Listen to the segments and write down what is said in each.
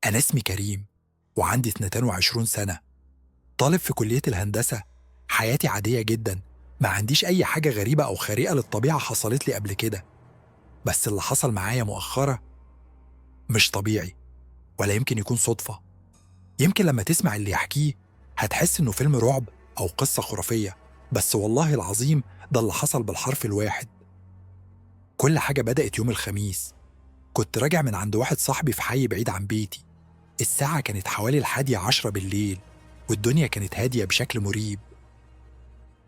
أنا اسمي كريم وعندي 22 سنة، طالب في كلية الهندسة. حياتي عادية جدا، ما عنديش أي حاجة غريبة أو خارقة للطبيعة حصلت لي قبل كده. بس اللي حصل معايا مؤخرا مش طبيعي، ولا يمكن يكون صدفة. يمكن لما تسمع اللي يحكيه هتحس إنه فيلم رعب أو قصة خرافية، بس والله العظيم ده اللي حصل بالحرف الواحد. كل حاجة بدأت يوم الخميس. كنت راجع من عند واحد صاحبي في حي بعيد عن بيتي. الساعة كانت حوالي 11:10 بالليل، والدنيا كانت هادية بشكل مريب.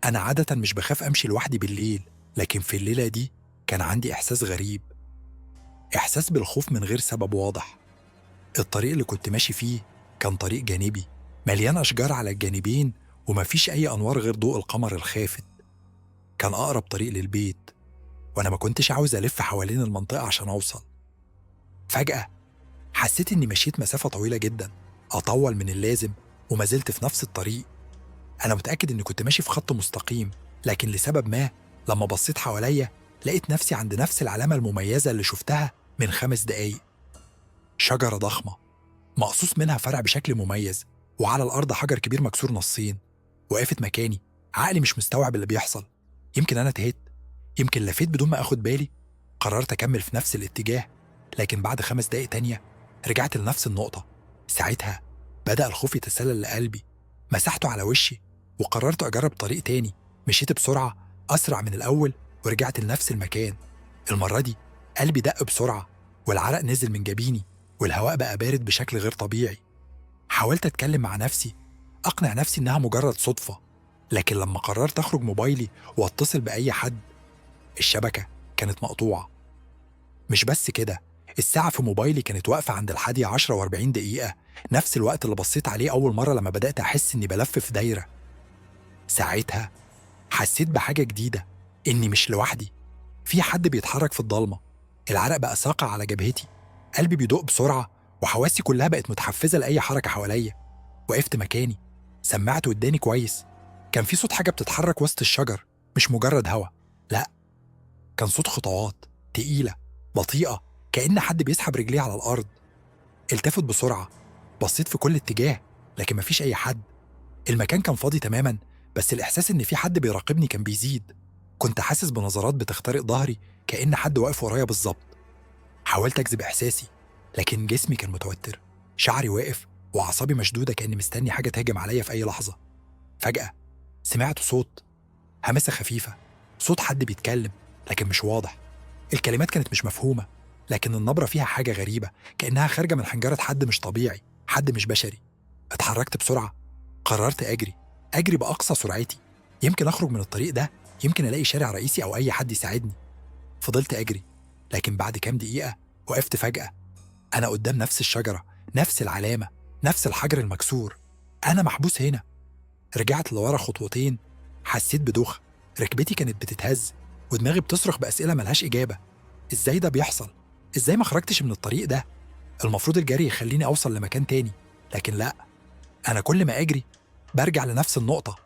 أنا عادة مش بخاف أمشي لوحدي بالليل، لكن في الليلة دي كان عندي إحساس غريب، إحساس بالخوف من غير سبب واضح. الطريق اللي كنت ماشي فيه كان طريق جانبي، مليان أشجار على الجانبين، ومفيش أي أنوار غير ضوء القمر الخافت. كان أقرب طريق للبيت، وأنا ما كنتش عاوز ألف حوالين المنطقة عشان أوصل. فجأة حسيت إني مشيت مسافة طويلة جدا، أطول من اللازم، وما زلت في نفس الطريق. أنا متأكد إني كنت ماشي في خط مستقيم، لكن لسبب ما لما بصيت حواليا لقيت نفسي عند نفس العلامة المميزة اللي شفتها من 5 دقايق. شجرة ضخمة مقصوص منها فرع بشكل مميز، وعلى الأرض حجر كبير مكسور نصين. وقفت مكاني، عقلي مش مستوعب اللي بيحصل. يمكن أنا تهيت، يمكن لفيت بدون ما أخد بالي. قررت أكمل في نفس الاتجاه، لكن بعد 5 دقايق تانية رجعت لنفس النقطة. ساعتها بدأ الخوف يتسلل لقلبي، مسحته على وشي وقررت أجرب طريق تاني. مشيت بسرعة أسرع من الأول ورجعت لنفس المكان. المرة دي قلبي دق بسرعة، والعرق نزل من جبيني، والهواء بقى بارد بشكل غير طبيعي. حاولت أتكلم مع نفسي، أقنع نفسي إنها مجرد صدفة، لكن لما قررت أخرج موبايلي وأتصل بأي حد، الشبكة كانت مقطوعة. مش بس كده، الساعة في موبايلي كانت واقفة عند 11:40، نفس الوقت اللي بصيت عليه أول مرة لما بدأت أحس إني بلف في دايرة. ساعتها حسيت بحاجة جديدة، إني مش لوحدي، في حد بيتحرك في الضلمة. العرق بقى ساقع على جبهتي، قلبي بيدق بسرعة، وحواسي كلها بقت متحفزة لأي حركة حواليا. وقفت مكاني، سمعت وداني كويس. كان في صوت حاجة بتتحرك وسط الشجر، مش مجرد هوا، لأ، كان صوت خطوات تقيلة بطيئة، كأن حد بيسحب رجليه على الأرض. التفت بسرعة، بصيت في كل اتجاه، لكن مفيش أي حد. المكان كان فاضي تماما، بس الإحساس إن في حد بيراقبني كان بيزيد. كنت حاسس بنظرات بتخترق ظهري، كأن حد واقف ورايا بالظبط. حاولت أجذب إحساسي، لكن جسمي كان متوتر، شعري واقف وأعصابي مشدودة، كأني مستني حاجة تهجم عليا في أي لحظة. فجأة سمعت صوت، همسة خفيفة، صوت حد بيتكلم لكن مش واضح. الكلمات كانت مش مفهومة، لكن النبرة فيها حاجة غريبة، كأنها خارجة من حنجرة حد مش طبيعي، حد مش بشري. اتحركت بسرعة، قررت أجري بأقصى سرعتي. يمكن أخرج من الطريق ده، يمكن ألاقي شارع رئيسي أو أي حد يساعدني. فضلت أجري، لكن بعد كام دقيقة وقفت فجأة. أنا قدام نفس الشجرة، نفس العلامة، نفس الحجر المكسور. أنا محبوس هنا. رجعت لورا خطوتين، حسيت بدوخة، ركبتي كانت بتتهز، ودماغي بتصرخ بأسئلة ملهاش إجابة. إزاي ده بيحصل؟ إزاي ما خرجتش من الطريق ده؟ المفروض الجري يخليني أوصل لمكان تاني، لكن لأ، أنا كل ما أجري برجع لنفس النقطة.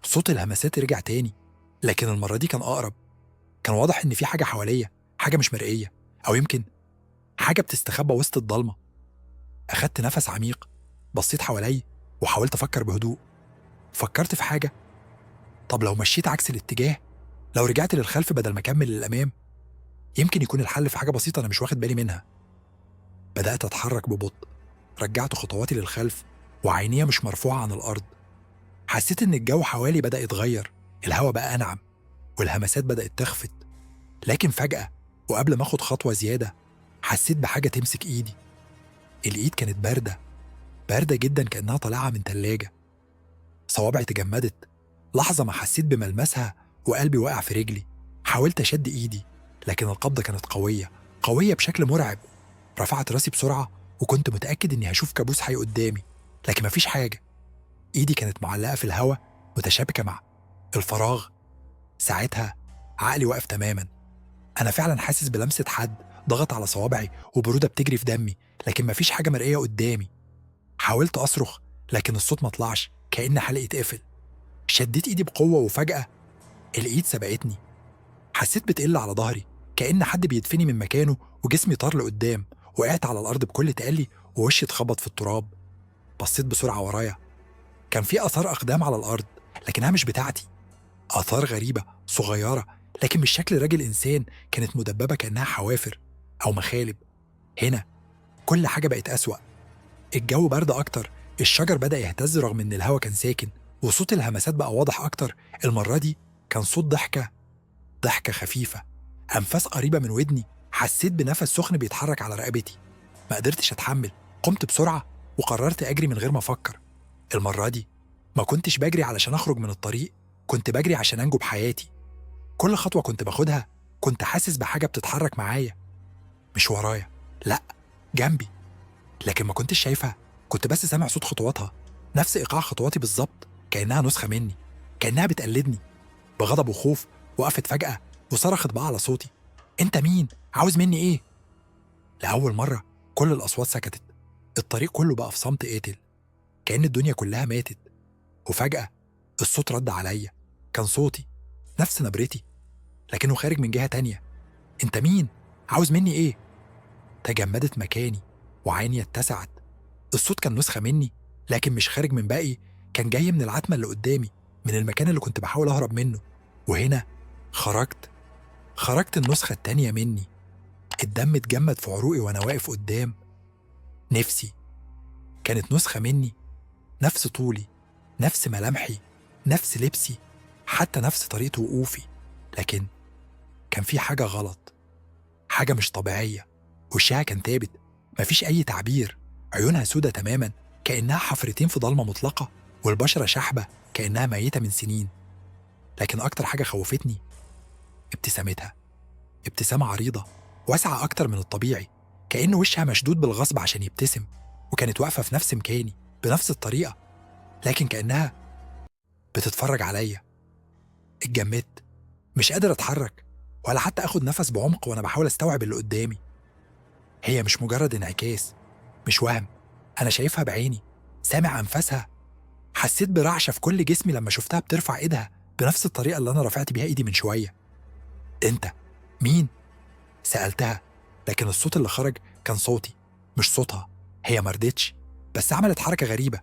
صوت الهمسات رجع تاني، لكن المرة دي كان أقرب. كان واضح إن في حاجة حواليا، حاجة مش مرئية، أو يمكن حاجة بتستخبى وسط الضلمة. أخدت نفس عميق، بصيت حوالي وحاولت أفكر بهدوء. فكرت في حاجة، طب لو مشيت عكس الاتجاه، لو رجعت للخلف بدل ما أكمل للأمام، يمكن يكون الحل في حاجة بسيطة أنا مش واخد بالي منها. بدأت أتحرك ببطء، رجعت خطواتي للخلف وعينيا مش مرفوعة عن الأرض. حسيت إن الجو حوالي بدأ يتغير، الهواء بقى أنعم، والهمسات بدأت تخفت. لكن فجأة وقبل ما أخد خطوة زيادة، حسيت بحاجة تمسك إيدي. الإيد كانت باردة، باردة جدا، كأنها طالعة من تلاجة. صوابعي تجمدت، لحظة ما حسيت بملمسها وقلبي وقع في رجلي. حاولت أشد إيدي، لكن القبضة كانت قوية، قوية بشكل مرعب. رفعت راسي بسرعة وكنت متأكد إني هشوف كابوس حي قدامي، لكن مفيش حاجة. إيدي كانت معلقة في الهواء، متشابكة مع الفراغ. ساعتها عقلي وقف تماما. أنا فعلا حاسس بلمسة حد ضغط على صوابعي وبرودة بتجري في دمي، لكن مفيش حاجة مرئية قدامي. حاولت أصرخ، لكن الصوت ما طلعش، كأن حلقي اتقفل. شديت إيدي بقوة وفجأة الإيد سبقتني. حسيت بتقل على ظهري، كأن حد بيدفني من مكانه، وجسمي طار لقدام. وقعت على الأرض بكل تألي ووشي اتخبط في التراب. بصيت بسرعة ورايا، كان في آثار أقدام على الأرض لكنها مش بتاعتي. آثار غريبة صغيرة لكن مش شكل راجل إنسان، كانت مدببة كأنها حوافر أو مخالب. هنا كل حاجة بقت أسوأ، الجو برد أكتر، الشجر بدأ يهتز رغم إن الهوا كان ساكن، وصوت الهمسات بقى واضح أكتر. المرة دي كان صوت ضحكة خفيفة، أنفاس قريبة من ودني. حسيت بنفس سخن بيتحرك على رقبتي. ما قدرتش أتحمل، قمت بسرعة وقررت أجري من غير ما أفكر. المرة دي ما كنتش بجري علشان أخرج من الطريق، كنت بجري عشان أنجو بحياتي. كل خطوة كنت باخدها كنت حاسس بحاجة بتتحرك معايا، مش ورايا، لأ، جنبي، لكن ما كنتش شايفها. كنت بس سامع صوت خطواتها، نفس إيقاع خطواتي بالظبط، كأنها نسخة مني، كأنها بتقلدني. بغضب وخوف وقفت فجأة وصرخت بقى على صوتي: أنت مين؟ عاوز مني إيه؟ لأول مرة كل الأصوات سكتت، الطريق كله بقى في صمت قاتل، كأن الدنيا كلها ماتت. وفجأة الصوت رد عليا، كان صوتي، نفس نبرتي، لكنه خارج من جهة تانية. أنت مين؟ عاوز مني إيه؟ تجمدت مكاني وعيني اتسعت. الصوت كان نسخة مني لكن مش خارج من باقي، كان جاي من العتمة اللي قدامي، من المكان اللي كنت بحاول أهرب منه. وهنا خرجت النسخة التانية مني. الدم اتجمد في عروقي وأنا واقف قدام. نفسي كانت نسخة مني، نفس طولي، نفس ملامحي، نفس لبسي، حتى نفس طريقة وقوفي. لكن كان في حاجة غلط، حاجة مش طبيعية. وشها كان ثابت، مفيش أي تعبير، عيونها سودة تماما كأنها حفرتين في ضلمة مطلقة، والبشرة شحبة كأنها ميتة من سنين. لكن أكتر حاجة خوفتني ابتسامتها، ابتسامة عريضة واسعة أكتر من الطبيعي، كأن وشها مشدود بالغصب عشان يبتسم. وكانت واقفة في نفس مكاني بنفس الطريقة، لكن كأنها بتتفرج عليا. اتجمدت، مش قادر أتحرك ولا حتى أخد نفس بعمق وأنا بحاول أستوعب اللي قدامي. هي مش مجرد انعكاس، مش وهم، أنا شايفها بعيني، سامع أنفاسها. حسيت برعشة في كل جسمي لما شفتها بترفع إيدها بنفس الطريقة اللي أنا رفعت بيها إيدي من شوية. أنت مين؟ سألتها، لكن الصوت اللي خرج كان صوتي مش صوتها. هي مردتش، بس عملت حركة غريبة،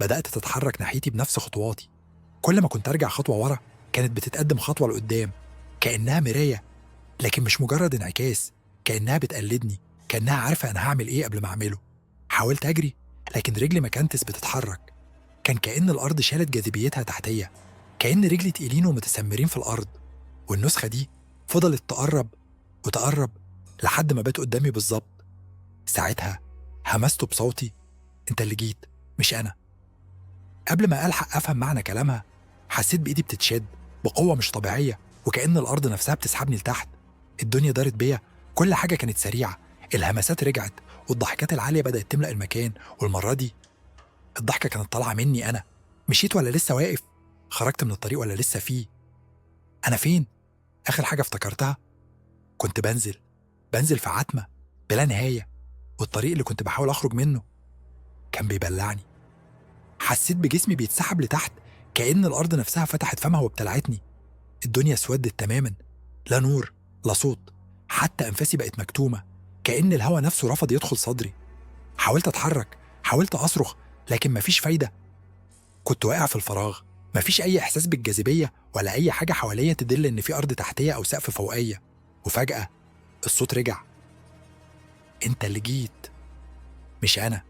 بدأت تتحرك ناحيتي بنفس خطواتي. كل ما كنت أرجع خطوة ورا كانت بتتقدم خطوة لقدام، كأنها مراية، لكن مش مجرد انعكاس، كأنها بتقلدني، كأنها عارفة أنا هعمل إيه قبل ما أعمله. حاولت أجري لكن رجلي ما كانتش بتتحرك، كان كأن الأرض شالت جاذبيتها تحتيا، كأن رجلي تقيلين ومتسمرين في الأرض. والنسخة دي فضلت تقرب وتقرب لحد ما بات قدامي بالظبط. ساعتها همسته بصوتي: أنت اللي جيت، مش أنا. قبل ما ألحق أفهم معنى كلامها حسيت بإيدي بتتشد بقوة مش طبيعية، وكأن الأرض نفسها بتسحبني لتحت. الدنيا دارت بيا، كل حاجة كانت سريعة، الهمسات رجعت والضحكات العالية بدأت تملأ المكان. والمرة دي الضحكة كانت طالعة مني أنا. مشيت ولا لسه واقف؟ خرجت من الطريق ولا لسه فيه؟ أنا فين؟ آخر حاجة افتكرتها كنت بنزل في عتمة بلا نهاية، والطريق اللي كنت بحاول أخرج منه كان بيبلعني. حسيت بجسمي بيتسحب لتحت، كأن الأرض نفسها فتحت فمها وابتلعتني. الدنيا اسودت تماما، لا نور لا صوت، حتى أنفاسي بقت مكتومة، كأن الهوا نفسه رفض يدخل صدري. حاولت أتحرك، حاولت أصرخ، لكن مفيش فايدة. كنت واقع في الفراغ، مفيش أي إحساس بالجاذبية ولا أي حاجة حواليا تدل إن في أرض تحتية أو سقف فوقية. وفجأة الصوت رجع: أنت اللي جيت، مش أنا.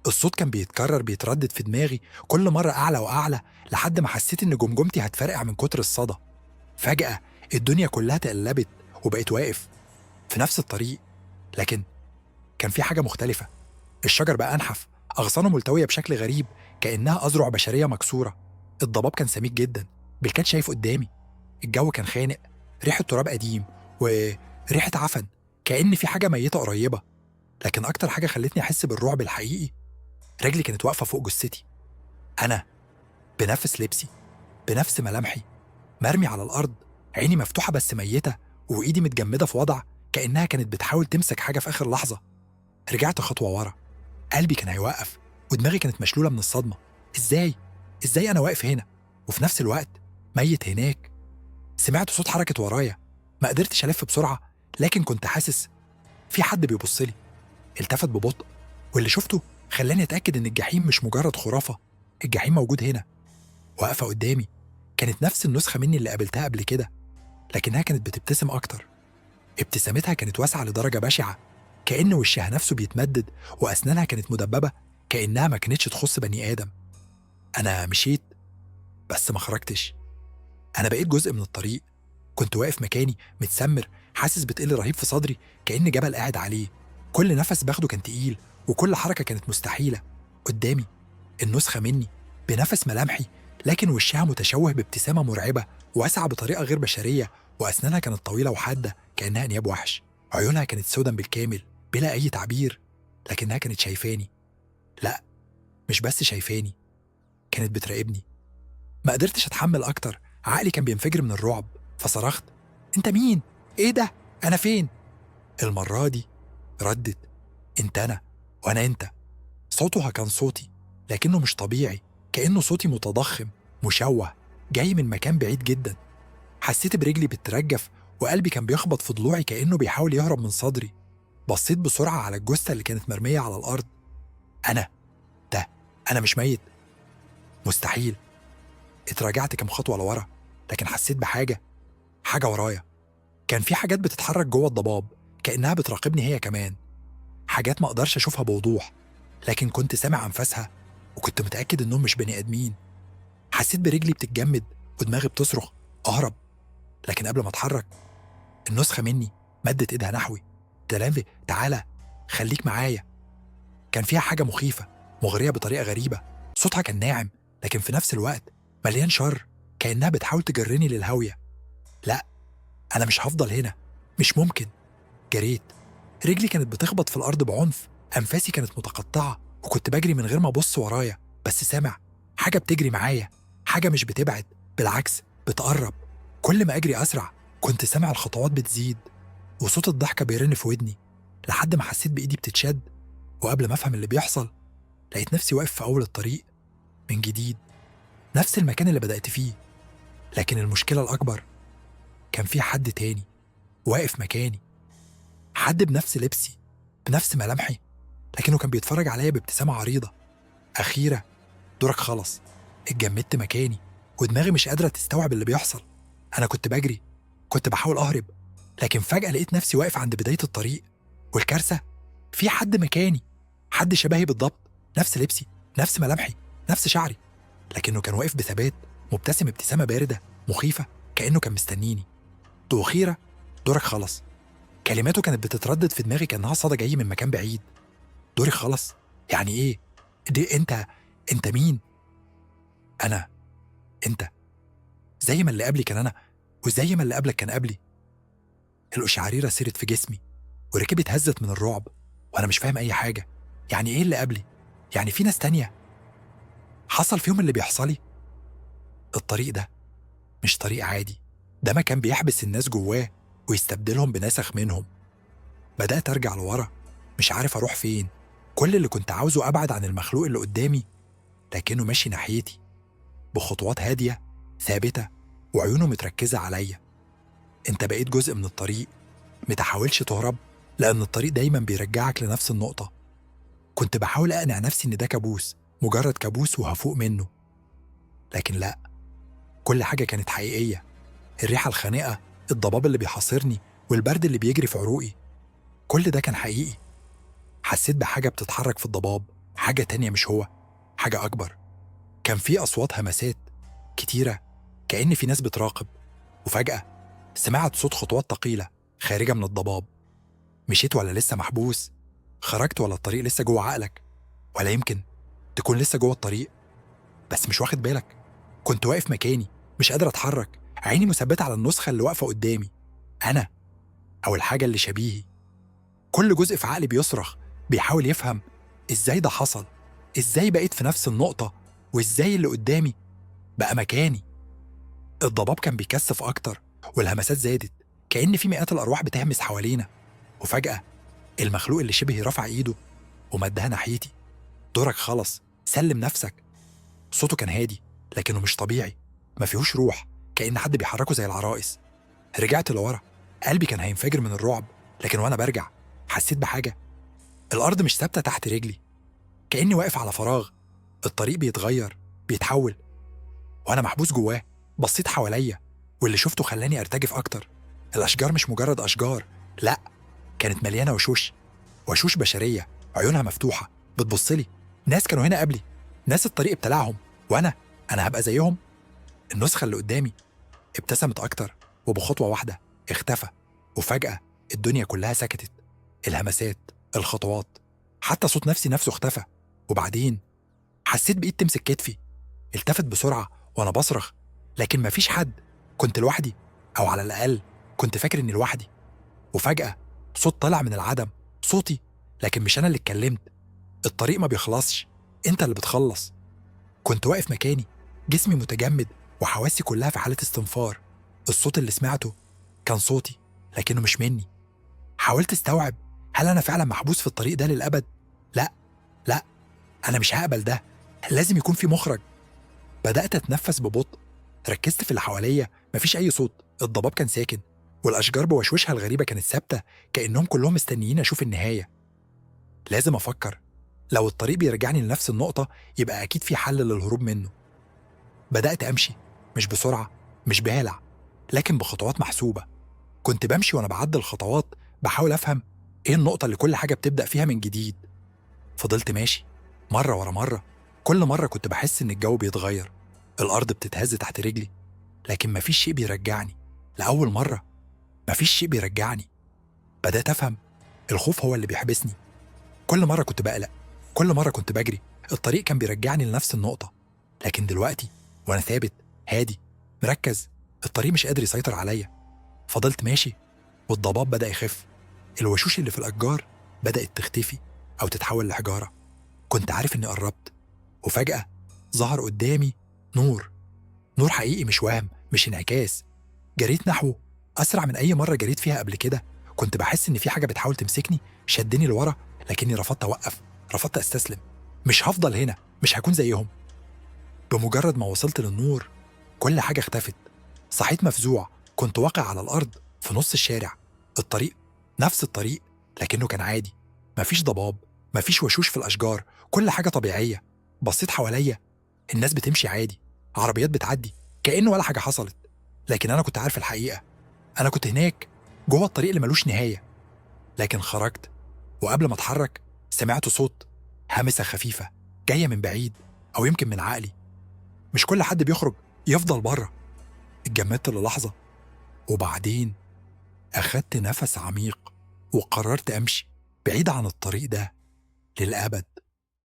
الصوت كان بيتكرر بيتردد في دماغي كل مرة أعلى وأعلى، لحد ما حسيت إن جمجمتي هتفرقع من كتر الصدى. فجأة الدنيا كلها تقلبت وبقيت واقف في نفس الطريق، لكن كان في حاجة مختلفة. الشجر بقى أنحف، أغصانه ملتوية بشكل غريب كأنها أذرع بشرية مكسورة. الضباب كان سميك جدا، بالكاد شايف قدامي. الجو كان خانق، ريحة تراب قديم وريحة عفن، كأن في حاجة ميتة قريبة. لكن أكتر حاجة خلتني أحس بالرعب الحقيقي، رجلي كانت واقفة فوق جثتي، أنا بنفس لبسي، بنفس ملامحي، مرمي على الأرض، عيني مفتوحة بس ميتة، وإيدي متجمدة في وضع كأنها كانت بتحاول تمسك حاجة في آخر لحظة. رجعت خطوة ورا، قلبي كان هيوقف ودماغي كانت مشلولة من الصدمة. إزاي أنا واقف هنا وفي نفس الوقت ميت هناك؟ سمعت صوت حركة ورايا، ما قدرتش ألف بسرعة، لكن كنت حاسس في حد بيبصلي. التفت ببطء، واللي شفته خلاني أتأكد إن الجحيم مش مجرد خرافة، الجحيم موجود هنا واقفة قدامي. كانت نفس النسخة مني اللي قابلتها قبل كده، لكنها كانت بتبتسم أكتر. ابتسامتها كانت واسعة لدرجة بشعة، كأن وشها نفسه بيتمدد، وأسنانها كانت مدببة كأنها ما كانتش تخص بني آدم. أنا مشيت بس ما خرجتش، أنا بقيت جزء من الطريق. كنت واقف مكاني متسمر، حاسس بتقل رهيب في صدري كأن جبل قاعد عليه. كل نفس باخده كان تقيل، وكل حركة كانت مستحيلة. قدامي النسخة مني بنفس ملامحي، لكن وشها متشوه بابتسامة مرعبة واسعة بطريقة غير بشرية، وأسنانها كانت طويلة وحادة كأنها أنياب وحش. عيونها كانت سودا بالكامل بلا أي تعبير، لكنها كانت شايفاني. لا، مش بس شايفاني، كانت بتراقبني. ما قدرتش أتحمل أكتر، عقلي كان بينفجر من الرعب، فصرخت: أنت مين؟ إيه ده؟ أنا فين؟ المرة دي ردت: أنت أنا، وأنا أنت. صوتها كان صوتي، لكنه مش طبيعي، كأنه صوتي متضخم مشوه جاي من مكان بعيد جدا. حسيت برجلي بتترجف، وقلبي كان بيخبط في ضلوعي كأنه بيحاول يهرب من صدري. بصيت بسرعة على الجثة اللي كانت مرمية على الأرض. أنا ده، أنا مش ميت، مستحيل. اتراجعت كم خطوة لورا، لكن حسيت حاجة ورايا. كان في حاجات بتتحرك جوه الضباب كأنها بتراقبني هي كمان، حاجات ما أقدرش أشوفها بوضوح، لكن كنت سامع أنفاسها، وكنت متأكد إنهم مش بني آدمين. حسيت برجلي بتتجمد ودماغي بتصرخ أهرب، لكن قبل ما أتحرك النسخة مني مدت إيدها نحوي: تلانفي، تعالى، خليك معايا. كان فيها حاجة مخيفة مغرية بطريقة غريبة. صوتها كان ناعم، لكن في نفس الوقت مليان شر، كأنها بتحاول تجرني للهوية. لا، أنا مش هفضل هنا، مش ممكن. جريت، رجلي كانت بتخبط في الأرض بعنف، أنفاسي كانت متقطعة، وكنت بجري من غير ما أبص ورايا، بس سامع حاجة بتجري معايا، حاجة مش بتبعد، بالعكس بتقرب. كل ما أجري أسرع كنت سامع الخطوات بتزيد، وصوت الضحكة بيرن في ودني، لحد ما حسيت بإيدي بتتشد. وقبل ما أفهم اللي بيحصل لقيت نفسي واقف في أول الطريق من جديد، نفس المكان اللي بدأت فيه. لكن المشكلة الأكبر، كان في حد تاني واقف مكاني، حد بنفس لبسي، بنفس ملامحي، لكنه كان بيتفرج عليا بابتسامة عريضة. أخيرا دورك خلص. اتجمدت مكاني، ودماغي مش قادرة تستوعب اللي بيحصل. أنا كنت بجري، كنت بحاول أهرب، لكن فجأة لقيت نفسي واقف عند بداية الطريق. والكارثة، في حد مكاني، حد شبهي بالضبط، نفس لبسي، نفس ملامحي، نفس شعري، لكنه كان واقف بثبات، مبتسم ابتسامة باردة مخيفة، كأنه كان مستنيني. أخيرا دورك خلص. كلماته كانت بتتردد في دماغي كأنها صدى جاي من مكان بعيد. دوري خلص؟ يعني إيه؟ دي أنت مين؟ أنا، أنت، زي ما اللي قبلي كان أنا، وزي ما اللي قبلك كان قبلي. القشعريرة سيرت في جسمي، وركبي اتهزت من الرعب، وأنا مش فاهم أي حاجة. يعني إيه اللي قبلي؟ يعني في ناس تانية حصل فيهم اللي بيحصلي؟ الطريق ده مش طريق عادي، ده مكان بيحبس الناس جواه ويستبدلهم بنسخ منهم. بدأت أرجع لورا، مش عارف أروح فين. كل اللي كنت عاوزه أبعد عن المخلوق اللي قدامي، لكنه ماشي ناحيتي بخطوات هادية ثابتة، وعيونه متركزة عليا. أنت بقيت جزء من الطريق، متحاولش تهرب، لأن الطريق دايما بيرجعك لنفس النقطة. كنت بحاول أقنع نفسي إن ده كابوس، مجرد كابوس وهفوق منه، لكن لا، كل حاجة كانت حقيقية. الريحة الخانقة، الضباب اللي بيحاصرني، والبرد اللي بيجري في عروقي، كل ده كان حقيقي. حسيت بحاجة بتتحرك في الضباب، حاجة تانية مش هو، حاجة أكبر. كان في أصوات همسات كتيرة، كأن في ناس بتراقب. وفجأة سمعت صوت خطوات ثقيلة خارجة من الضباب. مشيت ولا لسه محبوس؟ خرجت ولا الطريق لسه جوه عقلك؟ ولا يمكن تكون لسه جوه الطريق بس مش واخد بالك؟ كنت واقف مكاني، مش قادر أتحرك، عيني مثبتة على النسخة اللي واقفة قدامي. أنا، أو الحاجة اللي شبيهي. كل جزء في عقلي بيصرخ، بيحاول يفهم إزاي ده حصل، إزاي بقيت في نفس النقطة، وإزاي اللي قدامي بقى مكاني. الضباب كان بيكثف أكتر، والهمسات زادت، كأن في مئات الأرواح بتهمس حوالينا. وفجأة المخلوق اللي شبهي رفع إيده ومدها ناحيتي: دورك خلص، سلم نفسك. صوته كان هادي، لكنه مش طبيعي، ما فيهوش روح، كأن حد بيحركه زي العرايس. رجعت لورا، قلبي كان هينفجر من الرعب، لكن وأنا برجع حسيت بحاجة. الأرض مش ثابتة تحت رجلي، كأني واقف على فراغ. الطريق بيتغير، بيتحول، وأنا محبوس جواه. بصيت حواليا، واللي شفته خلاني أرتجف أكتر. الأشجار مش مجرد أشجار، لأ، كانت مليانة وشوش. وشوش بشرية، عيونها مفتوحة، بتبصلي. ناس كانوا هنا قبلي، ناس الطريق ابتلعهم، وأنا هبقى زيهم. النسخة اللي قدامي ابتسمت أكتر، وبخطوة واحدة اختفى. وفجأة الدنيا كلها سكتت. الهمسات، الخطوات، حتى صوت نفسه اختفى. وبعدين حسيت بإيد تمسك كتفي. التفت بسرعة وأنا بصرخ، لكن مفيش حد. كنت لوحدي، أو على الأقل كنت فاكر إني لوحدي. وفجأة صوت طلع من العدم، صوتي، لكن مش أنا اللي اتكلمت. الطريق ما بيخلصش، أنت اللي بتخلص. كنت واقف مكاني، جسمي متجمد، وحواسي كلها في حالة استنفار. الصوت اللي سمعته كان صوتي، لكنه مش مني. حاولت استوعب، هل أنا فعلا محبوس في الطريق ده للأبد؟ لا، لا، أنا مش هقبل ده. لازم يكون في مخرج. بدأت أتنفس ببطء، ركزت في اللي حواليا. مفيش أي صوت، الضباب كان ساكن، والأشجار بوشوشها الغريبة كانت ثابتة، كأنهم كلهم مستنيين أشوف النهاية. لازم أفكر، لو الطريق بيرجعني لنفس النقطة يبقى أكيد في حل للهروب منه. بدأت أمشي، مش بسرعة، مش بهلع، لكن بخطوات محسوبة. كنت بمشي وأنا بعد الخطوات، بحاول أفهم إيه النقطة اللي كل حاجة بتبدأ فيها من جديد. فضلت ماشي، مرة ورا مرة. كل مرة كنت بحس إن الجو بيتغير، الأرض بتتهز تحت رجلي، لكن مفيش شيء بيرجعني. لأول مرة مفيش شيء بيرجعني. بدأت أفهم، الخوف هو اللي بيحبسني. كل مرة كنت بقلق، كل مرة كنت بجري. الطريق كان بيرجعني لنفس النقطة، لكن دلوقتي وأنا ثابت، هادي، مركز، الطريق مش قادر يسيطر عليا. فضلت ماشي، والضباب بدأ يخف. الوشوش اللي في الأشجار بدأت تختفي أو تتحول لحجارة. كنت عارف إني قربت، وفجأة ظهر قدامي نور. نور حقيقي، مش وهم، مش انعكاس. جريت نحوه أسرع من أي مرة جريت فيها قبل كده. كنت بحس إن في حاجة بتحاول تمسكني، شدني لورا، لكني رفضت أوقف، رفضت أستسلم. مش هفضل هنا، مش هكون زيهم. بمجرد ما وصلت للنور كل حاجة اختفت. صحيت مفزوع، كنت واقع على الأرض في نص الشارع. الطريق نفس الطريق، لكنه كان عادي. مفيش ضباب، مفيش وشوش في الأشجار، كل حاجة طبيعية. بصيت حواليا، الناس بتمشي عادي، عربيات بتعدي، كأنه ولا حاجة حصلت. لكن أنا كنت عارف الحقيقة، أنا كنت هناك جوه الطريق اللي ملوش نهاية. لكن خرجت، وقبل ما أتحرك سمعت صوت، همسة خفيفة جاية من بعيد، أو يمكن من عقلي. مش كل حد بيخرج يفضل بره. اتجمدت للحظة، وبعدين أخدت نفس عميق، وقررت أمشي بعيد عن الطريق ده للأبد.